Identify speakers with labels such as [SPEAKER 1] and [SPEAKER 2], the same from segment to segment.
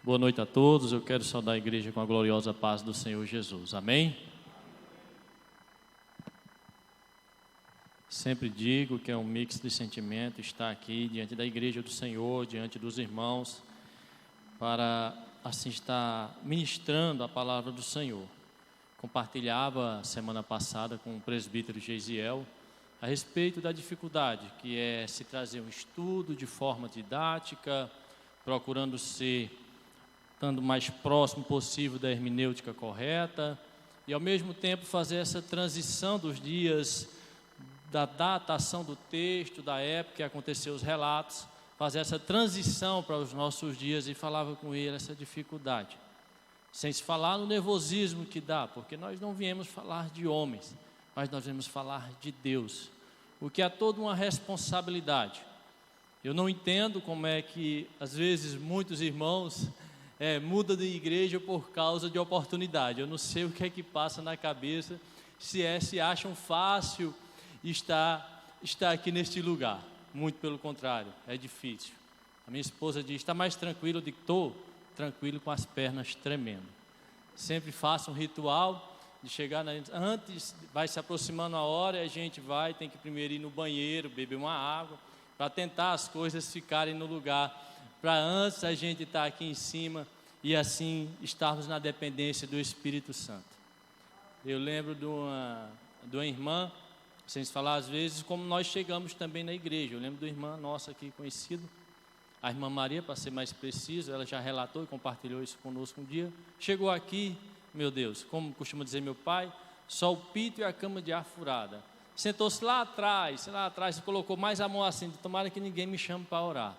[SPEAKER 1] Boa noite a todos, eu quero saudar a igreja com a gloriosa paz do Senhor Jesus, amém? Sempre digo que é um mix de sentimento estar aqui diante da igreja do Senhor, diante dos irmãos, para assim estar ministrando a palavra do Senhor. Compartilhava semana passada com o presbítero Geisiel a respeito da dificuldade que é se trazer um estudo de forma didática, procurando ser estando o mais próximo possível da hermenêutica correta e ao mesmo tempo fazer essa transição dos dias da datação do texto, da época que aconteceu os relatos, fazer essa transição para os nossos dias, e falava com ele essa dificuldade, sem se falar no nervosismo que dá, porque nós não viemos falar de homens, mas nós viemos falar de Deus, o que é toda uma responsabilidade. Eu não entendo como é que às vezes muitos irmãos muda de igreja por causa de oportunidade. Eu não sei o que é que passa na cabeça, se acham fácil estar aqui neste lugar. Muito pelo contrário, é difícil. A minha esposa diz: está mais tranquilo? Eu digo: estou tranquilo, com as pernas tremendo. Sempre faço um ritual de chegar antes, vai se aproximando a hora, e a gente tem que primeiro ir no banheiro, beber uma água, para tentar as coisas ficarem no lugar, para antes a gente estar aqui em cima e assim estarmos na dependência do Espírito Santo. Eu lembro de uma irmã, sem se falar às vezes, como nós chegamos também na igreja. Eu lembro de uma irmã nossa aqui conhecida, a irmã Maria, para ser mais preciso, ela já relatou e compartilhou isso conosco um dia. Chegou aqui, meu Deus, como costuma dizer meu pai, só o pito e a cama de ar furada. Sentou-se lá atrás, e colocou mais a mão assim: tomara que ninguém me chame para orar.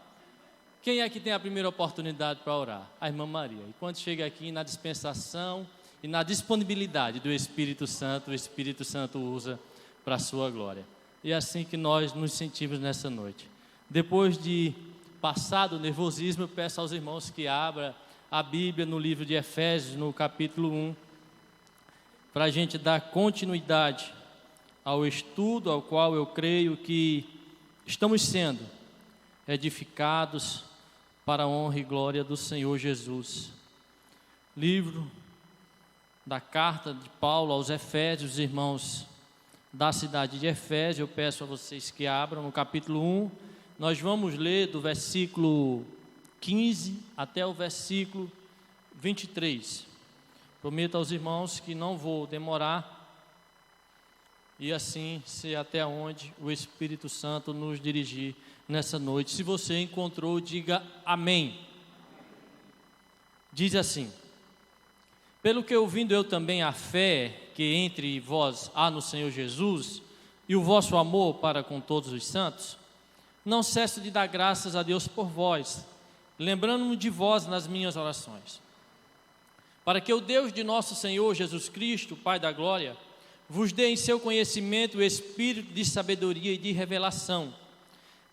[SPEAKER 1] Quem é que tem a primeira oportunidade para orar? A irmã Maria. E quando chega aqui na dispensação e na disponibilidade do Espírito Santo, o Espírito Santo usa para a sua glória. E é assim que nós nos sentimos nessa noite. Depois de passar do nervosismo, eu peço aos irmãos que abram a Bíblia no livro de Efésios, no capítulo 1, para a gente dar continuidade ao estudo ao qual eu creio que estamos sendo edificados para a honra e glória do Senhor Jesus. Livro da carta de Paulo aos Efésios, irmãos da cidade de Efésios. Eu peço a vocês que abram no capítulo 1. Nós vamos ler do versículo 15 até o versículo 23. Prometo aos irmãos que não vou demorar, e assim ser até onde o Espírito Santo nos dirigir nessa noite. Se você encontrou, diga amém. Diz assim: pelo que ouvindo eu também a fé que entre vós há no Senhor Jesus, e o vosso amor para com todos os santos, não cesso de dar graças a Deus por vós, lembrando-me de vós nas minhas orações, para que o Deus de nosso Senhor Jesus Cristo, Pai da glória, vos dê em seu conhecimento o espírito de sabedoria e de revelação,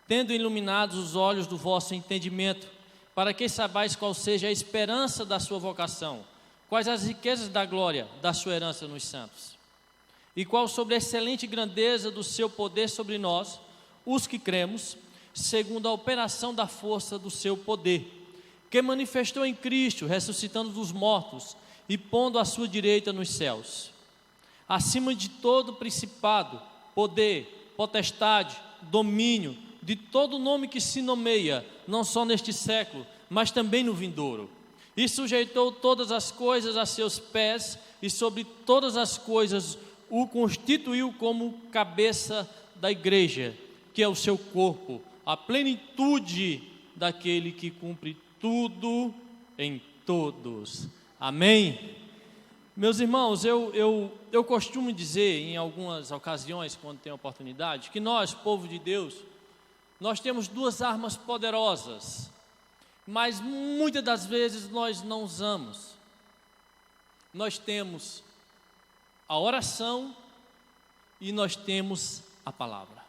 [SPEAKER 1] tendo iluminados os olhos do vosso entendimento, para que saibais qual seja a esperança da sua vocação, quais as riquezas da glória da sua herança nos santos, e qual sobre a excelente grandeza do seu poder sobre nós, os que cremos, segundo a operação da força do seu poder, que manifestou em Cristo, ressuscitando dos mortos e pondo à sua direita nos céus, acima de todo principado, poder, potestade, domínio, de todo nome que se nomeia, não só neste século, mas também no vindouro. E sujeitou todas as coisas a seus pés, e sobre todas as coisas o constituiu como cabeça da igreja, que é o seu corpo, a plenitude daquele que cumpre tudo em todos. Amém? Meus irmãos, eu costumo dizer em algumas ocasiões, quando tenho oportunidade, que nós, povo de Deus, nós temos duas armas poderosas, mas muitas das vezes nós não usamos. Nós temos a oração e nós temos a palavra,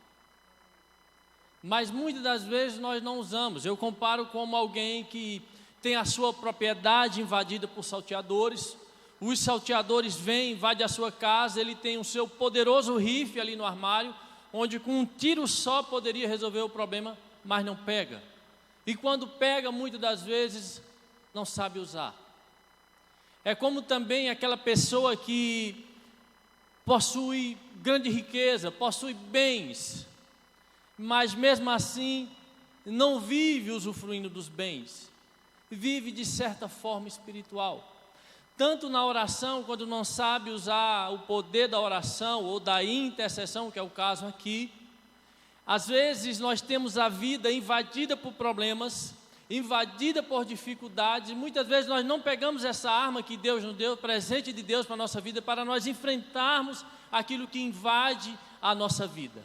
[SPEAKER 1] mas muitas das vezes nós não usamos. Eu comparo como alguém que tem a sua propriedade invadida por salteadores. Os salteadores vêm, invadem a sua casa, ele tem o seu poderoso rifle ali no armário, onde com um tiro só poderia resolver o problema, mas não pega. E quando pega, muitas das vezes não sabe usar. É como também aquela pessoa que possui grande riqueza, possui bens, mas mesmo assim não vive usufruindo dos bens, vive de certa forma espiritual. Tanto na oração, quando não sabe usar o poder da oração ou da intercessão, que é o caso aqui, às vezes nós temos a vida invadida por problemas, invadida por dificuldades, e muitas vezes nós não pegamos essa arma que Deus nos deu, presente de Deus para a nossa vida, para nós enfrentarmos aquilo que invade a nossa vida.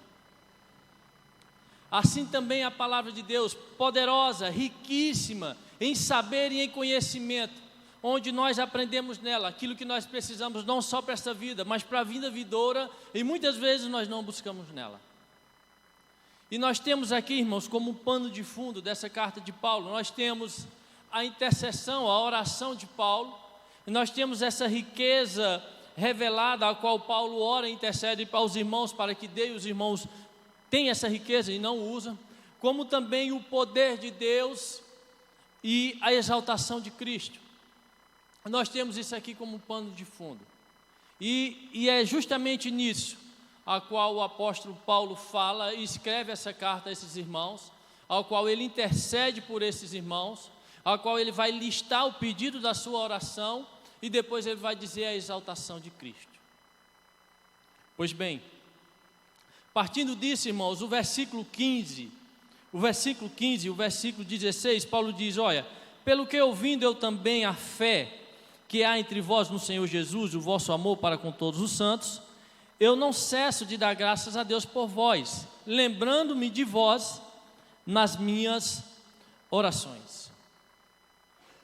[SPEAKER 1] Assim também a palavra de Deus, poderosa, riquíssima em saber e em conhecimento, onde nós aprendemos nela aquilo que nós precisamos não só para essa vida, mas para a vida vindoura, e muitas vezes nós não buscamos nela. E nós temos aqui, irmãos, como um pano de fundo dessa carta de Paulo, nós temos a intercessão, a oração de Paulo, e nós temos essa riqueza revelada, a qual Paulo ora e intercede para os irmãos, para que Deus e os irmãos tenham essa riqueza e não usam, como também o poder de Deus e a exaltação de Cristo. Nós temos isso aqui como um pano de fundo, e é justamente nisso a qual o apóstolo Paulo fala e escreve essa carta a esses irmãos, ao qual ele intercede por esses irmãos, ao qual ele vai listar o pedido da sua oração, e depois ele vai dizer a exaltação de Cristo. Pois bem, partindo disso, irmãos, o versículo 15 e o versículo 16, Paulo diz: olha, pelo que ouvindo eu também a fé que há entre vós no Senhor Jesus, o vosso amor para com todos os santos, eu não cesso de dar graças a Deus por vós, lembrando-me de vós nas minhas orações.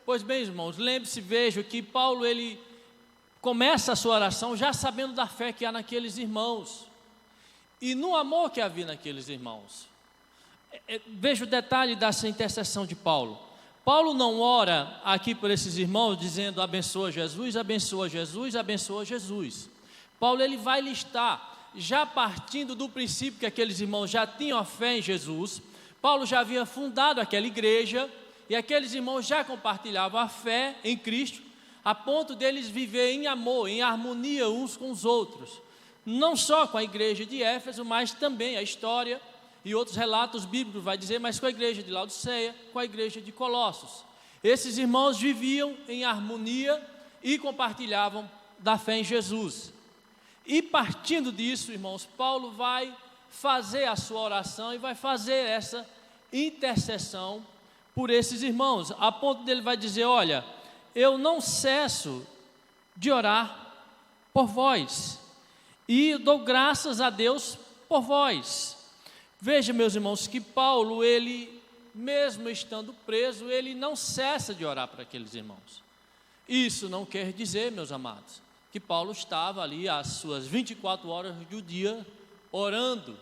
[SPEAKER 1] Pois bem, irmãos, lembre-se, veja que Paulo, ele começa a sua oração já sabendo da fé que há naqueles irmãos, e no amor que havia naqueles irmãos. Veja o detalhe dessa intercessão de Paulo. Paulo não ora aqui por esses irmãos dizendo abençoa Jesus, abençoa Jesus, abençoa Jesus. Paulo, ele vai listar, já partindo do princípio que aqueles irmãos já tinham a fé em Jesus. Paulo já havia fundado aquela igreja, e aqueles irmãos já compartilhavam a fé em Cristo, a ponto deles viverem em amor, em harmonia uns com os outros, não só com a igreja de Éfeso, mas também a história e outros relatos bíblicos vai dizer, mas com a igreja de Laodiceia, com a igreja de Colossos. Esses irmãos viviam em harmonia e compartilhavam da fé em Jesus. E partindo disso, irmãos, Paulo vai fazer a sua oração e vai fazer essa intercessão por esses irmãos, a ponto dele vai dizer: olha, eu não cesso de orar por vós, e dou graças a Deus por vós. Veja, meus irmãos, que Paulo, ele, mesmo estando preso, ele não cessa de orar para aqueles irmãos. Isso não quer dizer, meus amados, que Paulo estava ali às suas 24 horas do dia orando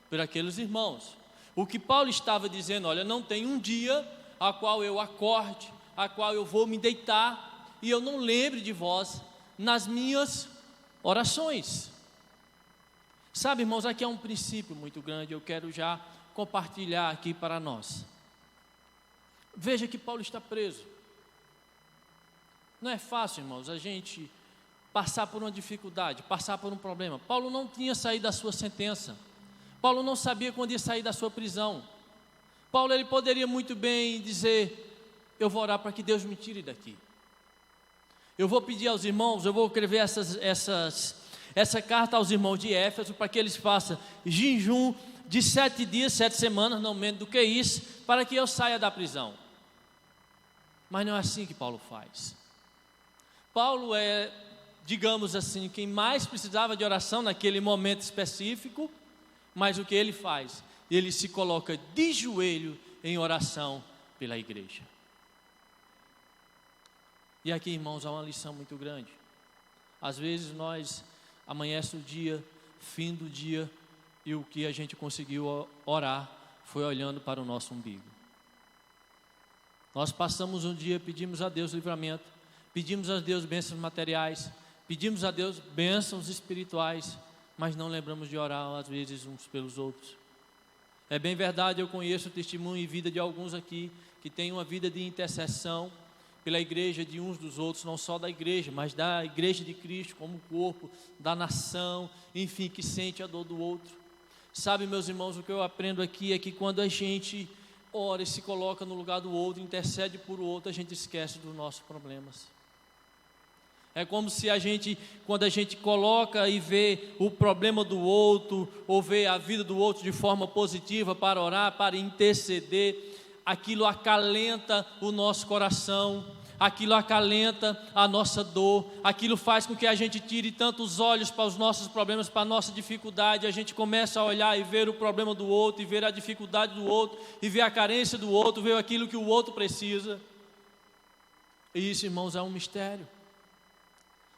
[SPEAKER 1] por aqueles irmãos. O que Paulo estava dizendo: olha, não tem um dia a qual eu acorde, a qual eu vou me deitar e eu não lembre de vós nas minhas orações. Sabe, irmãos, aqui é um princípio muito grande, eu quero já compartilhar aqui para nós. Veja que Paulo está preso. Não é fácil, irmãos, a gente passar por uma dificuldade, passar por um problema. Paulo não tinha saído da sua sentença. Paulo não sabia quando ia sair da sua prisão. Paulo, ele poderia muito bem dizer: eu vou orar para que Deus me tire daqui. Eu vou pedir aos irmãos, eu vou escrever essa carta aos irmãos de Éfeso, para que eles façam jejum de 7 dias, 7 semanas, não menos do que isso, para que eu saia da prisão. Mas não é assim que Paulo faz. Paulo é, digamos assim, quem mais precisava de oração naquele momento específico, mas o que ele faz? Ele se coloca de joelho em oração pela igreja. E aqui, irmãos, há uma lição muito grande. Às vezes nós amanhece o dia, fim do dia, e o que a gente conseguiu orar foi olhando para o nosso umbigo. Nós passamos um dia, pedimos a Deus livramento, pedimos a Deus bênçãos materiais, pedimos a Deus bênçãos espirituais, mas não lembramos de orar às vezes uns pelos outros. É bem verdade, eu conheço o testemunho e vida de alguns aqui que têm uma vida de intercessão, pela igreja de uns dos outros, não só da igreja, mas da igreja de Cristo como corpo, da nação, enfim, que sente a dor do outro. Sabe, meus irmãos, o que eu aprendo aqui é que quando a gente ora e se coloca no lugar do outro, intercede por o outro, a gente esquece dos nossos problemas. É como se quando a gente coloca e vê o problema do outro, ou vê a vida do outro de forma positiva para orar, para interceder, aquilo acalenta o nosso coração, aquilo acalenta a nossa dor, aquilo faz com que a gente tire tanto os olhos para os nossos problemas, para a nossa dificuldade, a gente começa a olhar e ver o problema do outro, e ver a dificuldade do outro, e ver a carência do outro, ver aquilo que o outro precisa. E isso, irmãos, é um mistério.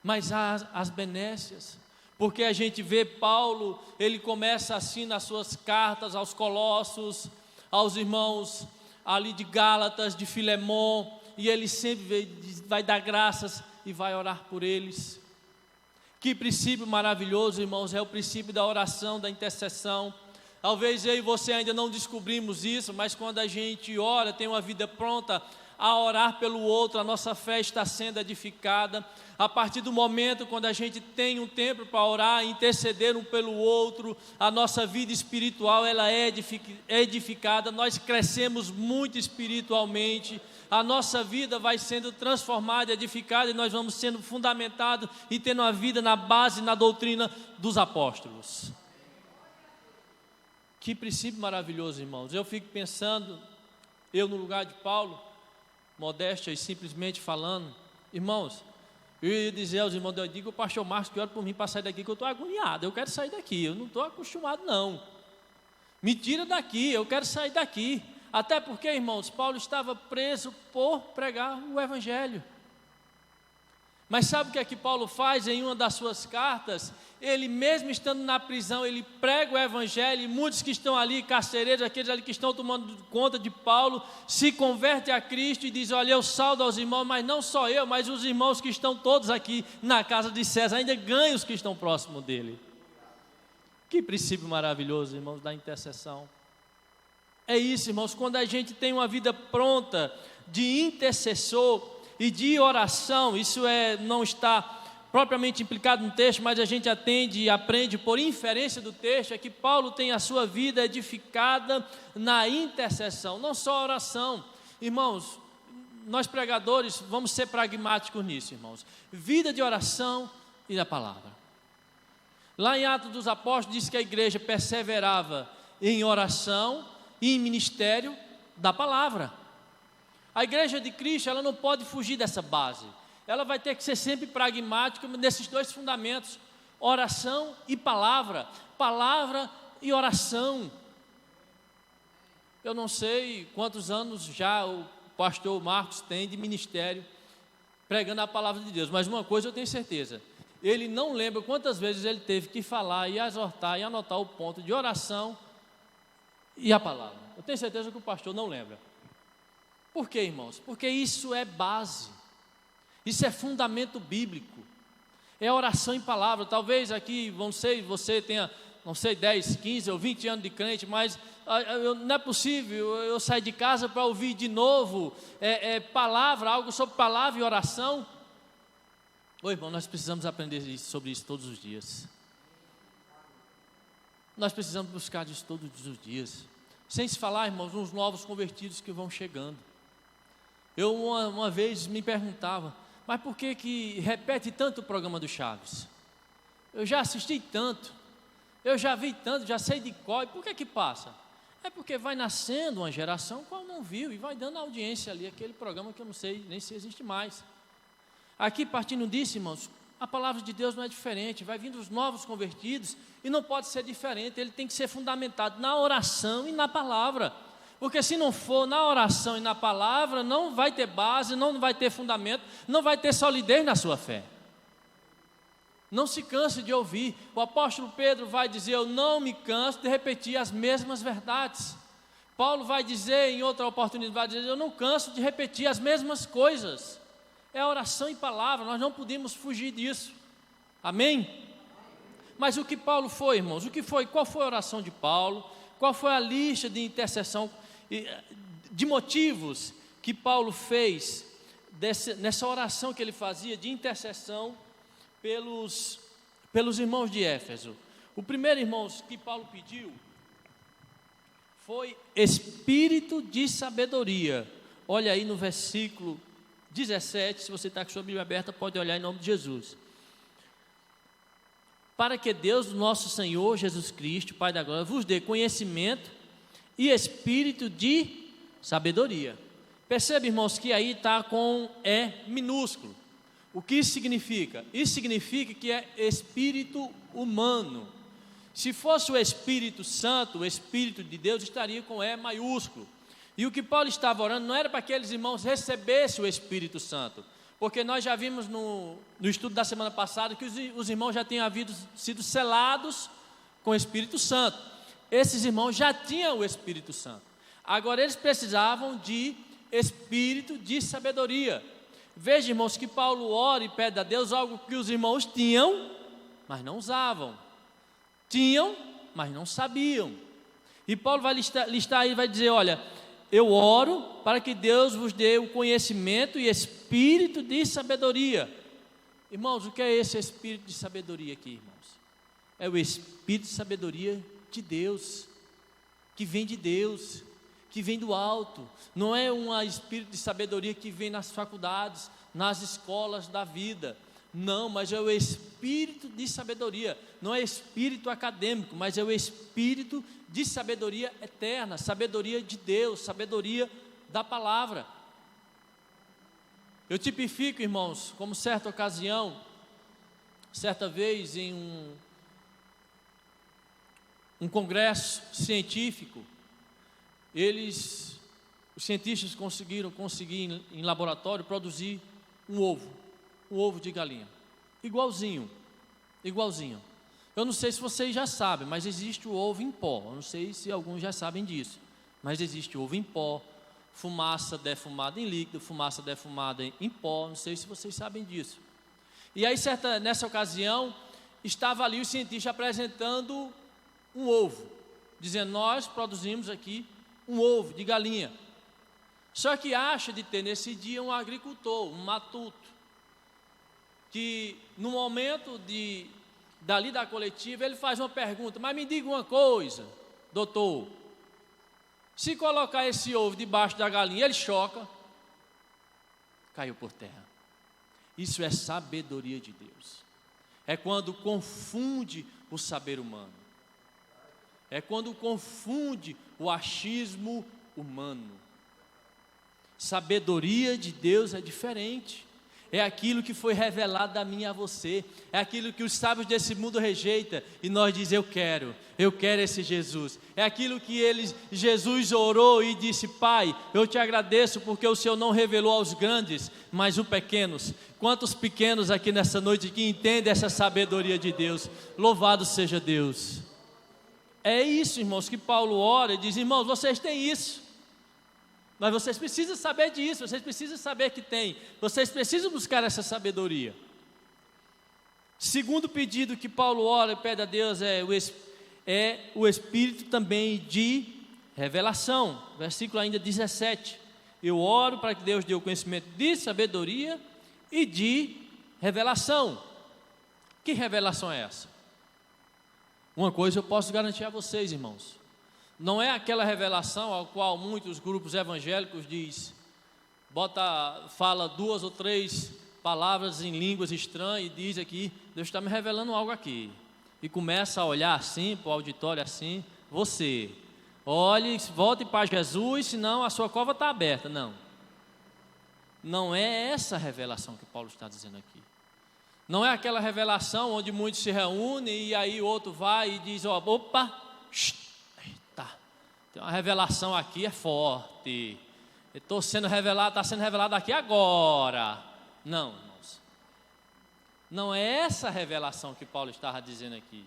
[SPEAKER 1] Mas há as benécias, porque a gente vê Paulo, ele começa assim nas suas cartas aos Colossos, aos irmãos ali de Gálatas, de Filemon, e ele sempre vai dar graças e vai orar por eles. Que princípio maravilhoso, irmãos, é o princípio da oração, da intercessão. Talvez eu e você ainda não descobrimos isso, mas quando a gente ora, tem uma vida pronta a orar pelo outro, a nossa fé está sendo edificada. A partir do momento quando a gente tem um tempo para orar, interceder um pelo outro, a nossa vida espiritual ela é edificada, nós crescemos muito espiritualmente, a nossa vida vai sendo transformada, edificada, e nós vamos sendo fundamentados e tendo uma vida na base, na doutrina dos apóstolos. Que princípio maravilhoso, irmãos. Eu fico pensando, eu no lugar de Paulo, modéstia e simplesmente falando, irmãos, eu ia dizer aos irmãos, eu digo, o pastor Marcos que ora por mim para sair daqui, que eu estou agoniado, eu quero sair daqui, eu não estou acostumado não, me tira daqui, eu quero sair daqui, até porque, irmãos, Paulo estava preso por pregar o evangelho. Mas sabe o que é que Paulo faz em uma das suas cartas? Ele mesmo estando na prisão, ele prega o evangelho, e muitos que estão ali, carcereiros, aqueles ali que estão tomando conta de Paulo, se convertem a Cristo e dizem, olha, eu saldo aos irmãos, mas não só eu, mas os irmãos que estão todos aqui na casa de César, ainda ganham os que estão próximos dele. Que princípio maravilhoso, irmãos, da intercessão. É isso, irmãos, quando a gente tem uma vida pronta de intercessor e de oração, isso não está propriamente implicado no texto, mas a gente atende e aprende por inferência do texto, é que Paulo tem a sua vida edificada na intercessão, não só oração. Irmãos, nós pregadores vamos ser pragmáticos nisso, irmãos. Vida de oração e da palavra. Lá em Atos dos Apóstolos diz que a igreja perseverava em oração e em ministério da palavra. A igreja de Cristo, ela não pode fugir dessa base. Ela vai ter que ser sempre pragmática nesses dois fundamentos, oração e palavra, palavra e oração. Eu não sei quantos anos já o pastor Marcos tem de ministério pregando a palavra de Deus, mas uma coisa eu tenho certeza, ele não lembra quantas vezes ele teve que falar e exortar e anotar o ponto de oração e a palavra. Eu tenho certeza que o pastor não lembra. Por quê, irmãos? Porque isso é base, isso é fundamento bíblico, é oração em palavra. Talvez aqui, você tenha, 10, 15 ou 20 anos de crente, mas não é possível eu sair de casa para ouvir de novo palavra, algo sobre palavra e oração. Ô irmão, nós precisamos aprender sobre isso todos os dias. Nós precisamos buscar disso todos os dias. Sem se falar, irmãos, nos novos convertidos que vão chegando. Eu uma vez me perguntava, mas por que repete tanto o programa do Chaves? Eu já assisti tanto, eu já vi tanto, já sei de cor, por que passa? É porque vai nascendo uma geração qual não viu e vai dando audiência ali, aquele programa que eu não sei nem se existe mais. Aqui, partindo disso, irmãos, a palavra de Deus não é diferente, vai vindo os novos convertidos e não pode ser diferente, ele tem que ser fundamentado na oração e na palavra. Porque se não for na oração e na palavra, não vai ter base, não vai ter fundamento, não vai ter solidez na sua fé. Não se canse de ouvir. O apóstolo Pedro vai dizer, eu não me canso de repetir as mesmas verdades. Paulo vai dizer em outra oportunidade, vai dizer, eu não canso de repetir as mesmas coisas. É oração e palavra, nós não podemos fugir disso. Amém? Mas o que Paulo foi, irmãos? Qual foi a oração de Paulo? Qual foi a lista de intercessão, de motivos que Paulo fez nessa oração que ele fazia de intercessão pelos irmãos de Éfeso. O primeiro, irmãos, que Paulo pediu foi espírito de sabedoria. Olha aí no versículo 17, se você está com sua Bíblia aberta, pode olhar em nome de Jesus. Para que Deus, nosso Senhor Jesus Cristo, Pai da glória, vos dê conhecimento e espírito de sabedoria. Percebe, irmãos, que aí está com E minúsculo. O que isso significa? Isso significa que é espírito humano. Se fosse o Espírito Santo, o Espírito de Deus, estaria com E maiúsculo. E o que Paulo estava orando não era para que aqueles irmãos recebessem o Espírito Santo, porque nós já vimos no estudo da semana passada que os irmãos já tinham sido selados com o Espírito Santo. Esses irmãos já tinham o Espírito Santo. Agora eles precisavam de espírito de sabedoria. Veja, irmãos, que Paulo ora e pede a Deus algo que os irmãos tinham, mas não usavam. Tinham, mas não sabiam. E Paulo vai listar aí, vai dizer, olha, eu oro para que Deus vos dê o conhecimento e espírito de sabedoria. Irmãos, o que é esse espírito de sabedoria aqui, irmãos? É o espírito de sabedoria de Deus, que vem de Deus, que vem do alto. Não é um espírito de sabedoria que vem nas faculdades, nas escolas da vida. Não, mas é o espírito de sabedoria. Não é espírito acadêmico, mas é o espírito de sabedoria eterna, sabedoria de Deus, sabedoria da palavra. Eu tipifico, irmãos, como certa ocasião, certa vez em um congresso científico, os cientistas conseguir em laboratório produzir um ovo de galinha, igualzinho. Eu não sei se vocês já sabem, mas existe o ovo em pó. Eu não sei se alguns já sabem disso, mas existe o ovo em pó, fumaça defumada em líquido, fumaça defumada em pó. Não sei se vocês sabem disso. E aí, nessa ocasião, estava ali o cientista apresentando um ovo, dizendo, nós produzimos aqui um ovo de galinha. Só que acha de ter nesse dia um agricultor, um matuto, que no momento dali da coletiva, ele faz uma pergunta, mas me diga uma coisa, doutor, se colocar esse ovo debaixo da galinha, ele choca, caiu por terra. Isso é sabedoria de Deus. É quando confunde o saber humano. É quando confunde o achismo humano. Sabedoria de Deus é diferente. É aquilo que foi revelado a mim e a você. É aquilo que os sábios desse mundo rejeitam. E nós dizemos, eu quero esse Jesus. É aquilo que Jesus orou e disse, Pai, eu te agradeço porque o Senhor não revelou aos grandes, mas os pequenos. Quantos pequenos aqui nessa noite que entendem essa sabedoria de Deus? Louvado seja Deus. É isso, irmãos, que Paulo ora e diz, irmãos, vocês têm isso. Mas vocês precisam saber disso, vocês precisam saber que tem, vocês precisam buscar essa sabedoria. Segundo pedido que Paulo ora e pede a Deus é o espírito também de revelação. Versículo ainda 17. Eu oro para que Deus dê o conhecimento de sabedoria e de revelação. Que revelação é essa? Uma coisa eu posso garantir a vocês, irmãos. Não é aquela revelação ao qual muitos grupos evangélicos fala 2 ou 3 palavras em línguas estranhas e diz aqui, Deus está me revelando algo aqui. E começa a olhar assim, para o auditório assim, você, olhe, volte para Jesus, senão a sua cova está aberta. Não é essa revelação que Paulo está dizendo aqui. Não é aquela revelação onde muitos se reúnem e aí o outro vai e diz, opa, eita, tem uma revelação aqui, é forte, está sendo revelado aqui agora. Não, irmãos, não é essa revelação que Paulo estava dizendo aqui.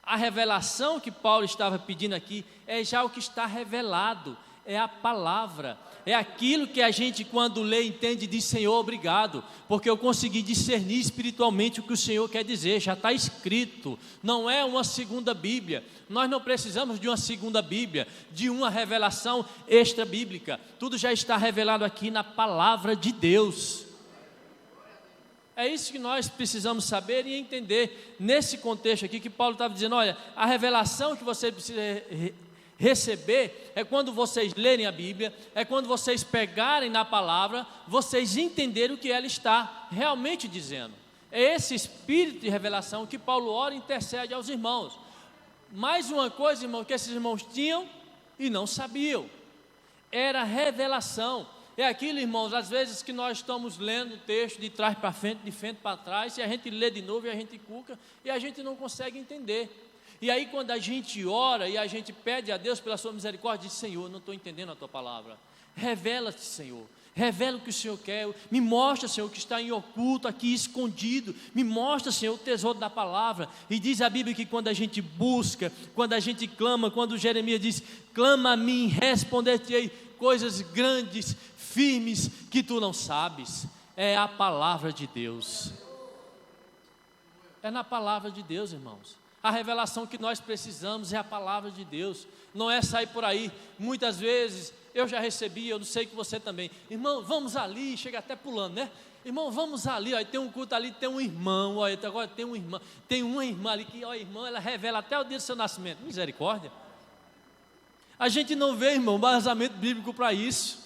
[SPEAKER 1] A revelação que Paulo estava pedindo aqui é já o que está revelado, é a palavra, é aquilo que a gente quando lê, entende e diz: Senhor, obrigado, porque eu consegui discernir espiritualmente o que o Senhor quer dizer, já está escrito, não é uma segunda Bíblia, nós não precisamos de uma segunda Bíblia, de uma revelação extra bíblica, tudo já está revelado aqui na palavra de Deus. É isso que nós precisamos saber e entender nesse contexto aqui que Paulo estava dizendo: olha, a revelação que você precisa receber é quando vocês lerem a Bíblia, é quando vocês pegarem na palavra, vocês entenderem o que ela está realmente dizendo. É esse espírito de revelação que Paulo ora e intercede aos irmãos. Mais uma coisa, irmão, que esses irmãos tinham e não sabiam, era revelação. É aquilo, irmãos, às vezes que nós estamos lendo o texto de trás para frente, de frente para trás, e a gente lê de novo e a gente cuca, e a gente não consegue entender. E aí quando a gente ora e a gente pede a Deus pela sua misericórdia, diz: Senhor, não estou entendendo a tua palavra, revela-te, Senhor, revela o que o Senhor quer, me mostra, Senhor, o que está em oculto, aqui escondido, me mostra, Senhor, o tesouro da palavra. E diz a Bíblia que quando a gente busca, quando a gente clama, quando Jeremias diz: clama a mim, responder-te-ei coisas grandes, firmes, que tu não sabes. É a palavra de Deus, é na palavra de Deus, irmãos. A revelação que nós precisamos é a palavra de Deus, não é sair por aí. Muitas vezes eu já recebi, eu não sei que você também: irmão, vamos ali, chega até pulando, né? Irmão, vamos ali, ó, tem um culto ali, tem um irmão, ó, agora tem uma irmã ali que, ó, irmã, ela revela até o dia do seu nascimento. Misericórdia. A gente não vê, irmão, embasamento bíblico para isso.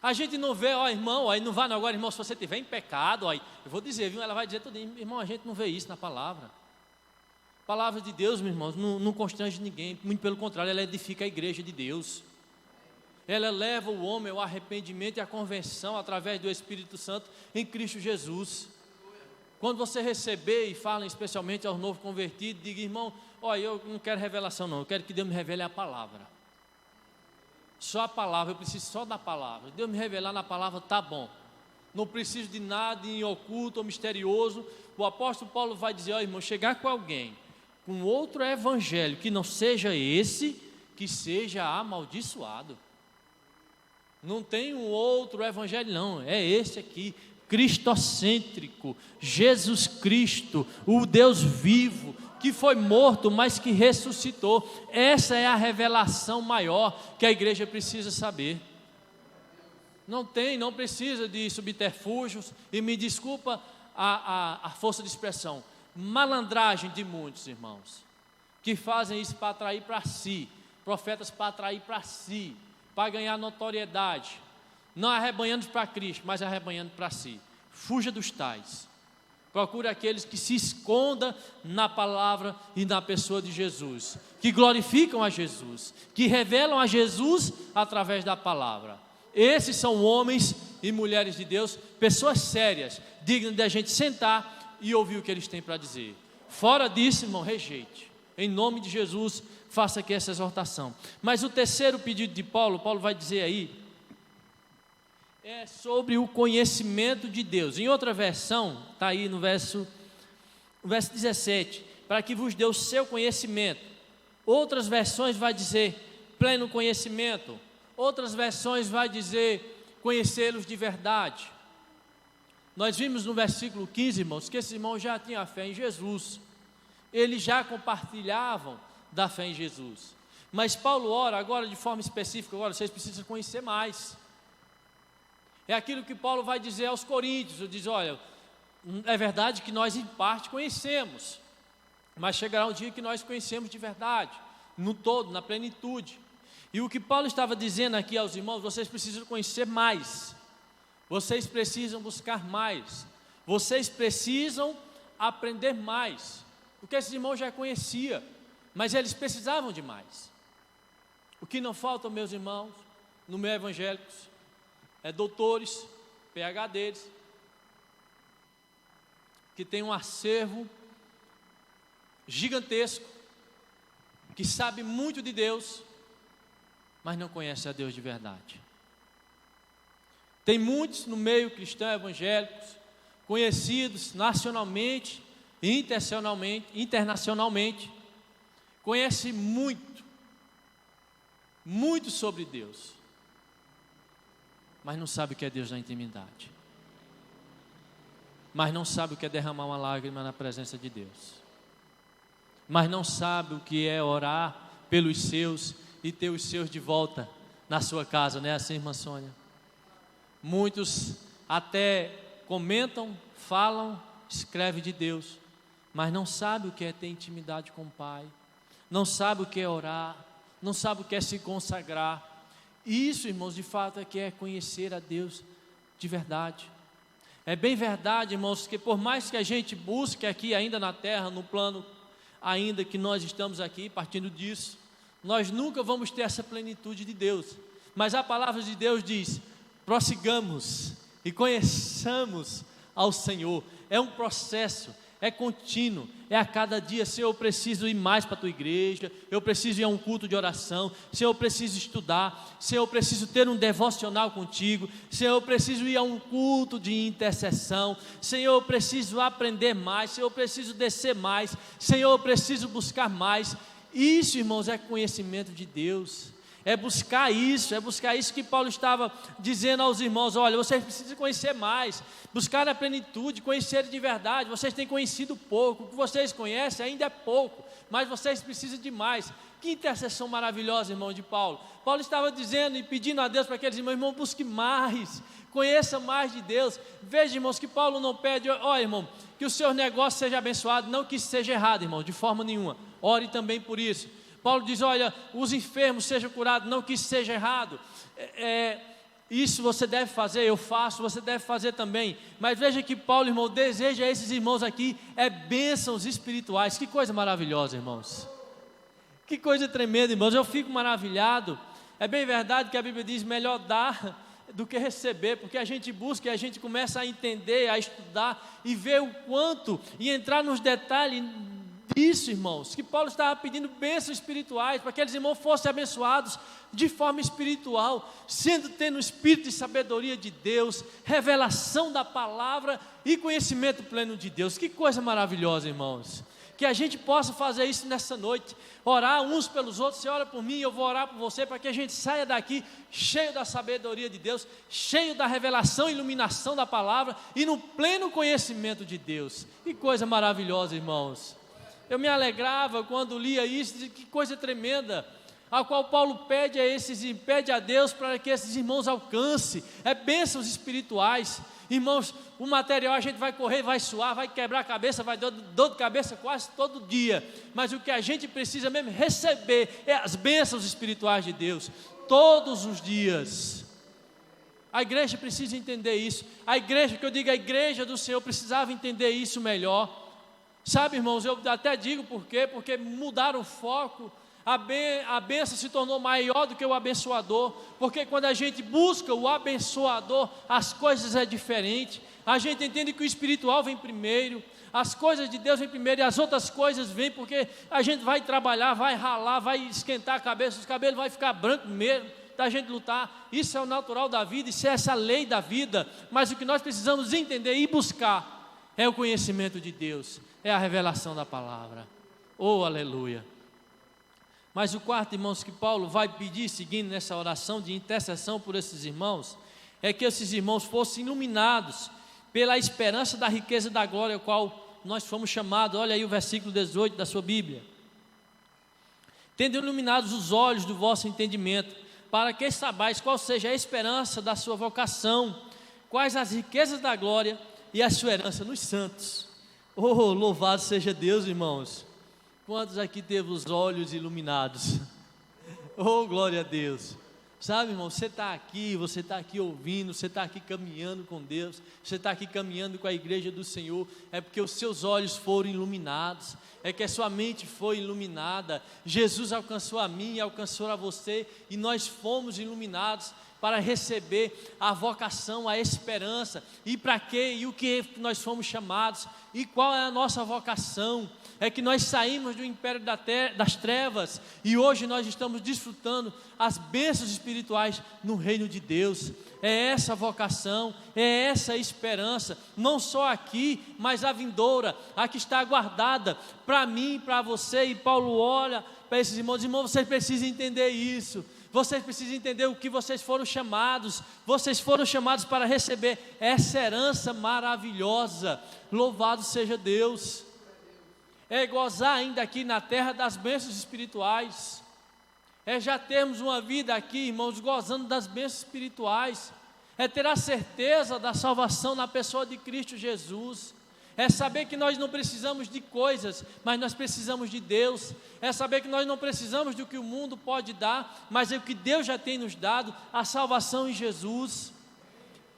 [SPEAKER 1] A gente não vê: ó, irmão, ó, não vai não, agora, irmão, se você estiver em pecado, ó, eu vou dizer, viu? Ela vai dizer tudo. Irmão, a gente não vê isso na palavra. A palavra de Deus, meus irmãos, não constrange ninguém, muito pelo contrário, ela edifica a igreja de Deus. Ela leva o homem ao arrependimento e à conversão através do Espírito Santo em Cristo Jesus. Quando você receber, e fala especialmente aos novos convertidos, diga: irmão, ó, eu não quero revelação não, eu quero que Deus me revele a palavra. Só a palavra, eu preciso só da palavra. Deus me revelar na palavra, tá bom. Não preciso de nada em oculto ou misterioso. O apóstolo Paulo vai dizer: ó, irmão, chegar com alguém com outro evangelho que não seja esse, que seja amaldiçoado. Não tem um outro evangelho não, é esse aqui, cristocêntrico, Jesus Cristo, o Deus vivo, que foi morto, mas que ressuscitou. Essa é a revelação maior que a igreja precisa saber. Não precisa de subterfúgios, e me desculpa a força de expressão, malandragem de muitos irmãos, que fazem isso para atrair para si, profetas para atrair para si, para ganhar notoriedade, não arrebanhando para Cristo, mas arrebanhando para si. Fuja dos tais. Procure aqueles que se escondam na palavra e na pessoa de Jesus, que glorificam a Jesus, que revelam a Jesus através da palavra. Esses são homens e mulheres de Deus, pessoas sérias, dignas de a gente sentar e ouvir o que eles têm para dizer. Fora disso, irmão, rejeite. Em nome de Jesus, faça aqui essa exortação. Mas o terceiro pedido de Paulo vai dizer aí, é sobre o conhecimento de Deus. Em outra versão, está aí no verso 17, para que vos dê o seu conhecimento. Outras versões vai dizer pleno conhecimento. Outras versões vai dizer conhecê-los de verdade. Nós vimos no versículo 15, irmãos, que esses irmãos já tinham a fé em Jesus. Eles já compartilhavam da fé em Jesus. Mas Paulo ora agora de forma específica: agora vocês precisam conhecer mais. É aquilo que Paulo vai dizer aos coríntios. Ele diz: olha, é verdade que nós em parte conhecemos, mas chegará um dia que nós conhecemos de verdade, no todo, na plenitude. E o que Paulo estava dizendo aqui aos irmãos: vocês precisam conhecer mais, vocês precisam buscar mais, vocês precisam aprender mais, porque esses irmãos já conheciam, mas eles precisavam de mais. O que não falta, meus irmãos, no meio evangélicos, é doutores, PhDs, que tem um acervo gigantesco, que sabe muito de Deus, mas não conhece a Deus de verdade. Tem muitos no meio cristão evangélicos, conhecidos nacionalmente e internacionalmente, conhece muito sobre Deus, mas não sabe o que é Deus na intimidade, mas não sabe o que é derramar uma lágrima na presença de Deus, mas não sabe o que é orar pelos seus e ter os seus de volta na sua casa, não é assim, irmã Sônia? Muitos até comentam, falam, escrevem de Deus, mas não sabe o que é ter intimidade com o Pai, não sabe o que é orar, não sabe o que é se consagrar. Isso, irmãos, de fato é que é conhecer a Deus de verdade. É bem verdade, irmãos, que por mais que a gente busque aqui ainda na terra, no plano ainda que nós estamos aqui, partindo disso, nós nunca vamos ter essa plenitude de Deus. Mas a palavra de Deus diz: prossigamos e conheçamos ao Senhor. É um processo, é contínuo, é a cada dia. Se eu preciso ir mais para a tua igreja, eu preciso ir a um culto de oração, se eu preciso estudar, se eu preciso ter um devocional contigo, se eu preciso ir a um culto de intercessão, Senhor, eu preciso aprender mais, Senhor, eu preciso descer mais, Senhor, eu preciso buscar mais. Isso, irmãos, é conhecimento de Deus. É buscar isso que Paulo estava dizendo aos irmãos: olha, vocês precisam conhecer mais, buscar a plenitude, conhecer de verdade. Vocês têm conhecido pouco, o que vocês conhecem ainda é pouco, mas vocês precisam de mais. Que intercessão maravilhosa, irmão, de Paulo. Paulo estava dizendo e pedindo a Deus para aqueles irmãos: busque mais, conheça mais de Deus. Veja, irmãos, que Paulo não pede: ó, irmão, que o seu negócio seja abençoado, não que isso seja errado, irmão, de forma nenhuma. Ore também por isso. Paulo diz: olha, os enfermos sejam curados, não que isso seja errado, isso você deve fazer, eu faço, você deve fazer também. Mas veja que Paulo, irmão, deseja a esses irmãos aqui bênçãos espirituais. Que coisa maravilhosa, irmãos, que coisa tremenda, irmãos. Eu fico maravilhado. É bem verdade que a Bíblia diz: melhor dar do que receber, porque a gente busca e a gente começa a entender, a estudar e ver o quanto, e entrar nos detalhes disso, irmãos, que Paulo estava pedindo bênçãos espirituais, para que aqueles irmãos fossem abençoados de forma espiritual, tendo o espírito de sabedoria de Deus, revelação da palavra e conhecimento pleno de Deus. Que coisa maravilhosa, irmãos, que a gente possa fazer isso nessa noite, orar uns pelos outros. Você ora por mim, eu vou orar por você, para que a gente saia daqui cheio da sabedoria de Deus, cheio da revelação e iluminação da palavra e no pleno conhecimento de Deus. Que coisa maravilhosa, irmãos. Eu me alegrava quando lia isso, que coisa tremenda, a qual Paulo pede a Deus para que esses irmãos alcancem, bênçãos espirituais. Irmãos, o material a gente vai correr, vai suar, vai quebrar a cabeça, vai dar dor de cabeça quase todo dia, mas o que a gente precisa mesmo receber é as bênçãos espirituais de Deus, todos os dias. A igreja precisa entender isso, a igreja do Senhor precisava entender isso melhor. Sabe, irmãos, eu até digo por quê? Porque mudaram o foco, a bênção se tornou maior do que o abençoador, porque quando a gente busca o abençoador, as coisas é diferente, a gente entende que o espiritual vem primeiro, as coisas de Deus vêm primeiro e as outras coisas vêm, porque a gente vai trabalhar, vai ralar, vai esquentar a cabeça, os cabelos vai ficar branco mesmo, da gente lutar. Isso é o natural da vida, isso é essa lei da vida, mas o que nós precisamos entender e buscar é o conhecimento de Deus, é a revelação da palavra. Oh, aleluia. Mas o quarto, irmãos, que Paulo vai pedir, seguindo nessa oração de intercessão por esses irmãos, é que esses irmãos fossem iluminados pela esperança da riqueza da glória, ao qual nós fomos chamados. Olha aí o versículo 18 da sua Bíblia: tendo iluminados os olhos do vosso entendimento, para que saibais qual seja a esperança da sua vocação, quais as riquezas da glória e a sua herança nos santos. Oh, louvado seja Deus, irmãos. Quantos aqui teve os olhos iluminados? Oh, glória a Deus. Sabe, irmão, você está aqui ouvindo, você está aqui caminhando com Deus, você está aqui caminhando com a igreja do Senhor, é porque os seus olhos foram iluminados, é que a sua mente foi iluminada. Jesus alcançou a mim e alcançou a você, e nós fomos iluminados para receber a vocação, a esperança. E para quê? E o que nós fomos chamados? E qual é a nossa vocação? É que nós saímos do império das trevas e hoje nós estamos desfrutando as bênçãos espirituais no reino de Deus. É essa vocação, é essa esperança, não só aqui, mas a vindoura, a que está aguardada para mim, para você. E Paulo olha para esses irmãos: irmãos, vocês precisam entender isso. Vocês precisam entender o que vocês foram chamados. Vocês foram chamados para receber essa herança maravilhosa. Louvado seja Deus. É gozar ainda aqui na terra das bênçãos espirituais. É já termos uma vida aqui, irmãos, gozando das bênçãos espirituais. É ter a certeza da salvação na pessoa de Cristo Jesus. É saber que nós não precisamos de coisas, mas nós precisamos de Deus. É saber que nós não precisamos do que o mundo pode dar, mas é o que Deus já tem nos dado, a salvação em Jesus.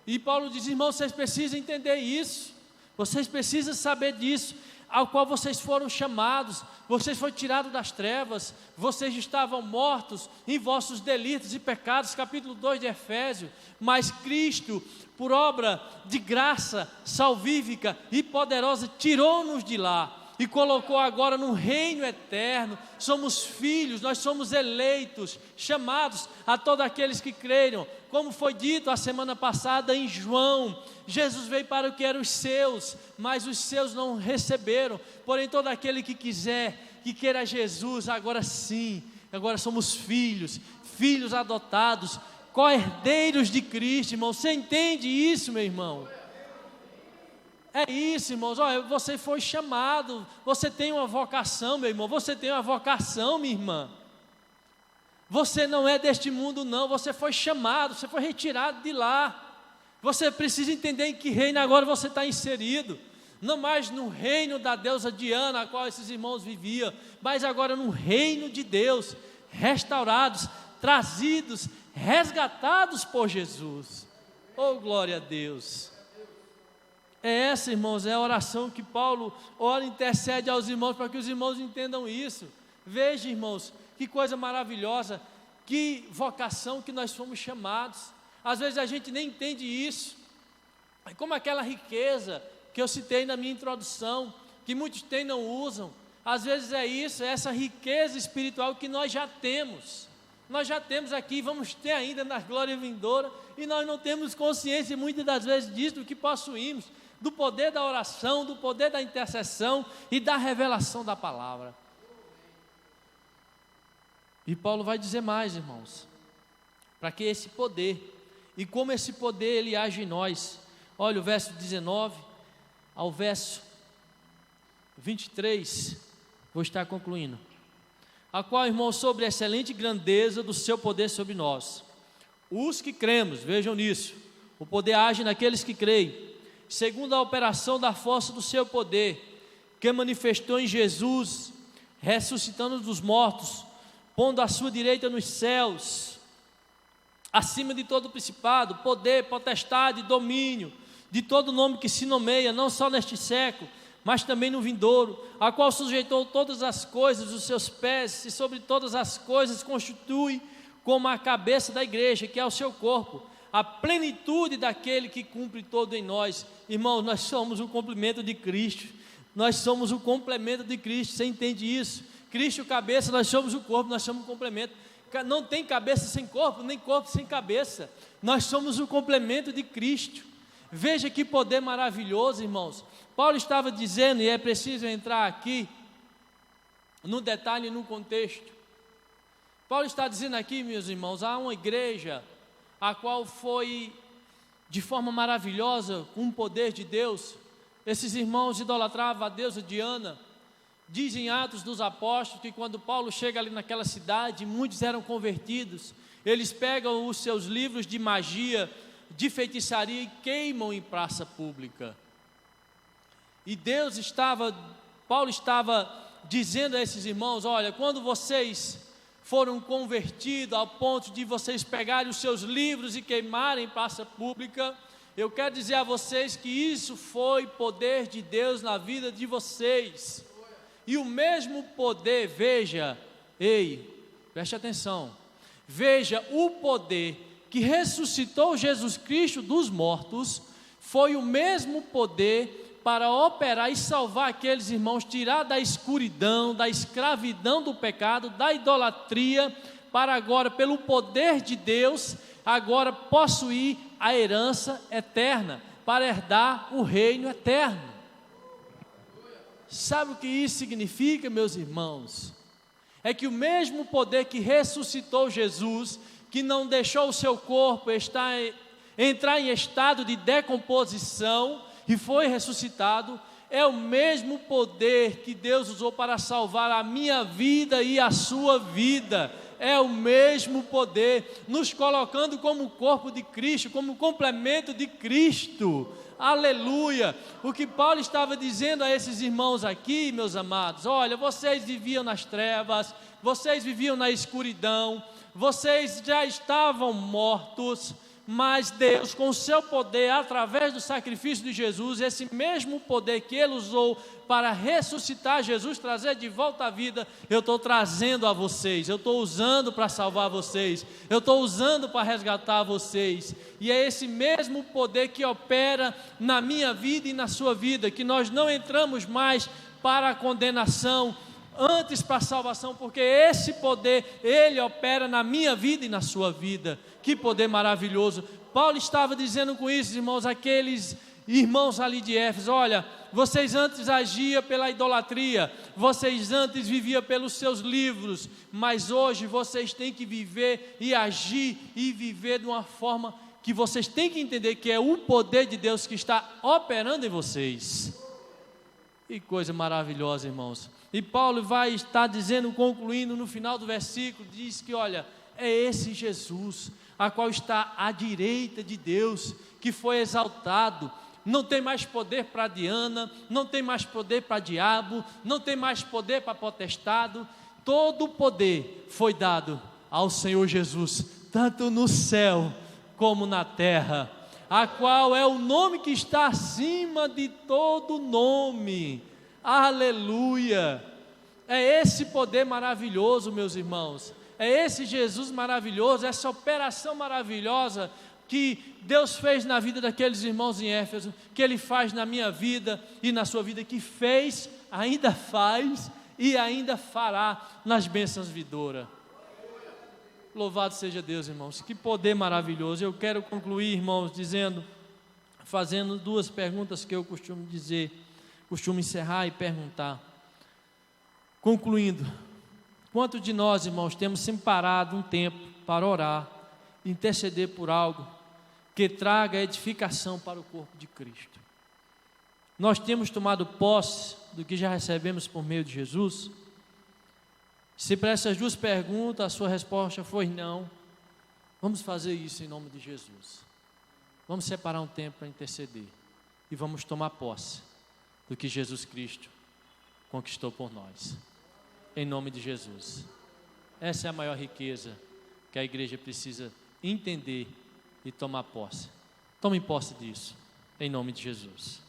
[SPEAKER 1] E Paulo diz, irmãos, vocês precisam entender isso. Vocês precisam saber disso, ao qual vocês foram chamados. Vocês foram tirados das trevas. Vocês estavam mortos em vossos delitos e pecados, capítulo 2 de Efésios. Mas Cristo, por obra de graça salvífica e poderosa, tirou-nos de lá e colocou agora no reino eterno. Somos filhos, nós somos eleitos, chamados a todos aqueles que creram. Como foi dito a semana passada em João, Jesus veio para o que eram os seus, mas os seus não receberam. Porém, todo aquele que quiser, que queira Jesus, agora sim, agora somos filhos, filhos adotados, co-herdeiros de Cristo, irmão. Você entende isso, meu irmão? É isso, irmãos. Olha, você foi chamado, você tem uma vocação, meu irmão. Você tem uma vocação, minha irmã. Você não é deste mundo, não. Você foi chamado, você foi retirado de lá. Você precisa entender em que reino agora você está inserido. Não mais no reino da deusa Diana, a qual esses irmãos viviam, mas agora no reino de Deus, restaurados, trazidos, resgatados por Jesus. Oh, glória a Deus. É essa, irmãos, é a oração que Paulo ora e intercede aos irmãos, para que os irmãos entendam isso. Veja, irmãos, que coisa maravilhosa, que vocação que nós fomos chamados. Às vezes a gente nem entende isso. É como aquela riqueza que eu citei na minha introdução, que muitos têm e não usam. Às vezes é isso, é essa riqueza espiritual que nós já temos. Nós já temos aqui, vamos ter ainda na glória vindoura, e nós não temos consciência muitas das vezes disso, do que possuímos, do poder da oração, do poder da intercessão e da revelação da palavra. E Paulo vai dizer mais, irmãos, para que esse poder, e como esse poder ele age em nós. Olha o verso 19 ao verso 23, vou estar concluindo. A qual, irmão, sobre a excelente grandeza do seu poder sobre nós, os que cremos, vejam nisso, o poder age naqueles que creem, segundo a operação da força do seu poder, que manifestou em Jesus, ressuscitando dos mortos, pondo à sua direita nos céus, acima de todo principado, poder, potestade, domínio, de todo nome que se nomeia, não só neste século, mas também no vindouro, a qual sujeitou todas as coisas os seus pés, e sobre todas as coisas constitui como a cabeça da igreja, que é o seu corpo, a plenitude daquele que cumpre todo em nós. Irmãos, nós somos o complemento de Cristo, nós somos o complemento de Cristo, você entende isso? Cristo cabeça, nós somos o corpo, nós somos o complemento. Não tem cabeça sem corpo, nem corpo sem cabeça. Nós somos o complemento de Cristo. Veja que poder maravilhoso, irmãos. Paulo estava dizendo, e é preciso entrar aqui no detalhe, no contexto. Paulo está dizendo aqui, meus irmãos, há uma igreja a qual foi de forma maravilhosa, com o poder de Deus. Esses irmãos idolatravam a deusa Diana. Dizem Atos dos Apóstolos que quando Paulo chega ali naquela cidade, muitos eram convertidos. Eles pegam os seus livros de magia, de feitiçaria e queimam em praça pública. E Paulo estava dizendo a esses irmãos, olha, quando vocês foram convertidos ao ponto de vocês pegarem os seus livros e queimarem em praça pública, eu quero dizer a vocês que isso foi poder de Deus na vida de vocês. E o mesmo poder, veja, preste atenção, veja, o poder que ressuscitou Jesus Cristo dos mortos, foi o mesmo poder para operar e salvar aqueles irmãos, tirar da escuridão, da escravidão do pecado, da idolatria, para agora, pelo poder de Deus, agora possuir a herança eterna, para herdar o reino eterno. Sabe o que isso significa, meus irmãos? é que o mesmo poder que ressuscitou Jesus, que não deixou o seu corpo entrar em estado de decomposição e foi ressuscitado, é o mesmo poder que Deus usou para salvar a minha vida e a sua vida. É o mesmo poder, nos colocando como corpo de Cristo, como complemento de Cristo. Aleluia! O que Paulo estava dizendo a esses irmãos aqui, meus amados: olha, vocês viviam nas trevas, vocês viviam na escuridão, vocês já estavam mortos, mas Deus, com o seu poder, através do sacrifício de Jesus, esse mesmo poder que Ele usou para ressuscitar Jesus, trazer de volta à vida, eu estou trazendo a vocês, eu estou usando para salvar vocês, eu estou usando para resgatar vocês, e é esse mesmo poder que opera na minha vida e na sua vida, que nós não entramos mais para a condenação, antes para a salvação, porque esse poder, Ele opera na minha vida e na sua vida. Que poder maravilhoso! Paulo estava dizendo com isso, irmãos, aqueles irmãos ali de Éfeso: olha, vocês antes agiam pela idolatria, vocês antes viviam pelos seus livros, mas hoje vocês têm que viver e agir e viver de uma forma que vocês têm que entender que é o poder de Deus que está operando em vocês. Que coisa maravilhosa, irmãos. E Paulo vai estar dizendo, concluindo no final do versículo, diz que olha, é esse Jesus, a qual está à direita de Deus, que foi exaltado, não tem mais poder para Diana, não tem mais poder para diabo, não tem mais poder para potestado, todo o poder foi dado ao Senhor Jesus, tanto no céu como na terra, a qual é o nome que está acima de todo nome. Aleluia! É esse poder maravilhoso, meus irmãos, é esse Jesus maravilhoso, essa operação maravilhosa que Deus fez na vida daqueles irmãos em Éfeso, que Ele faz na minha vida e na sua vida, que fez, ainda faz e ainda fará nas bênçãos vindouras. Louvado seja Deus, irmãos, que poder maravilhoso. Eu quero concluir, irmãos, fazendo duas perguntas que eu costumo encerrar e perguntar. Concluindo, quantos de nós, irmãos, temos sempre parado um tempo para orar, interceder por algo que traga edificação para o corpo de Cristo? Nós temos tomado posse do que já recebemos por meio de Jesus? Se para essas duas perguntas a sua resposta foi não, vamos fazer isso em nome de Jesus. Vamos separar um tempo para interceder e vamos tomar posse do que Jesus Cristo conquistou por nós, em nome de Jesus. Essa é a maior riqueza que a igreja precisa entender e tomar posse. Tome posse disso, em nome de Jesus.